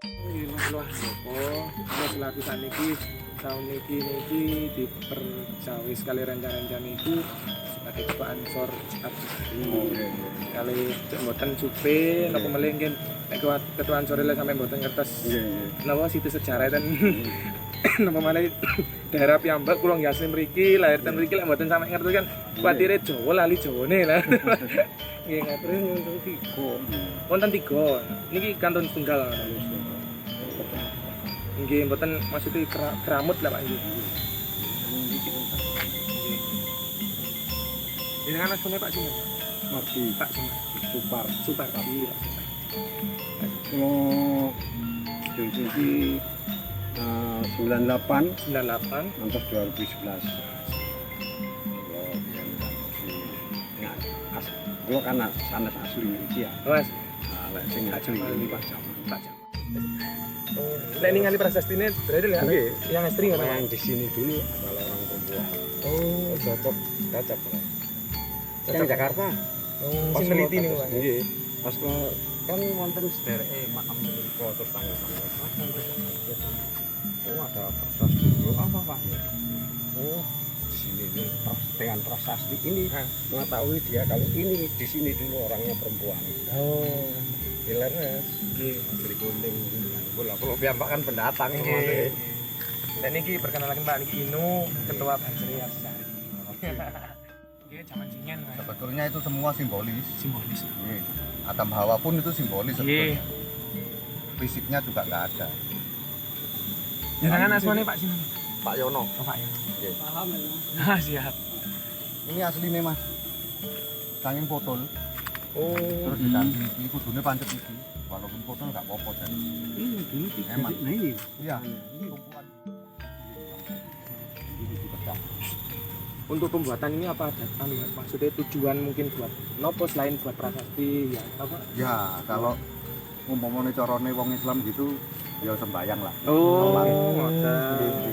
Wah, opo? Terus laku saniki tahun niki dipercawi sekali rencana-rencana itu sebagai ketua ansor Abdi. Kali mboten supe napa melih nggih ketua ansor le sampe mboten ngertos. Napa situs sejarah dan napa malih daerah piyambak kula nggih asli mriki, lahir ten mriki lek mboten sampe ngertos kan kuwatire Jawa lali Jawane lah. Nggih ngatur wonten 3. Wonten 3. Niki kantun tunggal. Nggih mboten maksudnya keramut lah Pak nggih. Jenengan asline Pak sinten? Marti Pak Sumardi. Supardi. kalau dari 98 98 ngantos 2011. Kalau kan sanes asli iki ya. Mas, Lek sing asli ini Pak Jamal. Pak Jam. Oh, lek ningali prasastine berarti lek yang istri ngono. Memang di sini dulu kalau orang perempuan. Oh, Cocok. Yang Jakarta. Oh, sing neliti niku Pak. Nggih. Pas kan wonten sedereke makam Nuriko terus tanggal-tanggal. Oh, ada kertas dulu apa Pak? Oh, di sini nih dengan prasasti ini mengetahui dia kalau ini di sini dulu orangnya perempuan. Oh, Hileres. nggih. Dari kuning. Bola kalau piyambak kan pendatang Nggih. kemarin. Dan niki perkenalkan Pak niki Inu, ketua Bansri Arsari. Nggih, zaman singen Mas. Sebetulnya itu semua simbolis. Simbolis. Atam Hawa pun itu simbolis Nggih. sebetulnya. Fisiknya juga nggak ada. Jenengan asmane Pak sinten? Pak Yono. Oh, Pak ya. Nggih. Paham ya. Ah, siap. Ini aslinya mas. Sanging potol. Oh, Terus diganti iki kudune pancet iki. Walaupun potol nggak apa-apa jadi. Ini dulu Emang. nah ini. Iya. Tumpuan. untuk pembuatan ini apa ada maksudnya tujuan mungkin buat nopo selain buat prasasti ya apa? Ya kalau umpamane carane wong Islam gitu ya sembayang lah. Oh, Sholat. ngoten.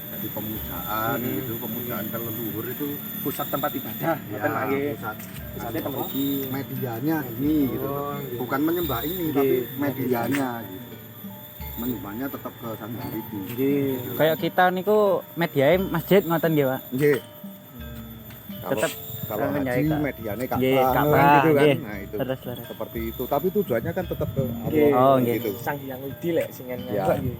Jadi pemujaan gitu, pemujaan ke leluhur itu Pusat tempat ibadah, ya ngoten Pak nggih. pusat Pusatnya tempat iki. medianya ini gitu. Oh, nggih. Bukan menyembah ini Nggih, tapi medianya gitu. Menyembahnya tetap ke Sang Hyang. Nggih. Kayak kita niku mediae masjid ngoten nggih, Pak. Nggih. Tetep Kalau menjaga. haji mediane Nggih, Ka'bah Ka'bah, gitu kan. nggih. Nah itu Terus. seperti itu. Tapi tujuannya kan tetap ke Nggih. Allah Oh, nggih. gitu. Sang Hyang Widi lek singen Ya. Pak nggih.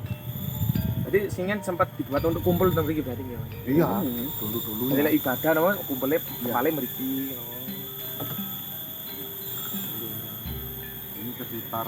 Jadi singen sempat dibuat untuk kumpul teng mriki berarti nggih. Pak? Iya, Jadi dulu-dulunya. lek ibadah napa kumpulnya paling mriki. Ini sekitar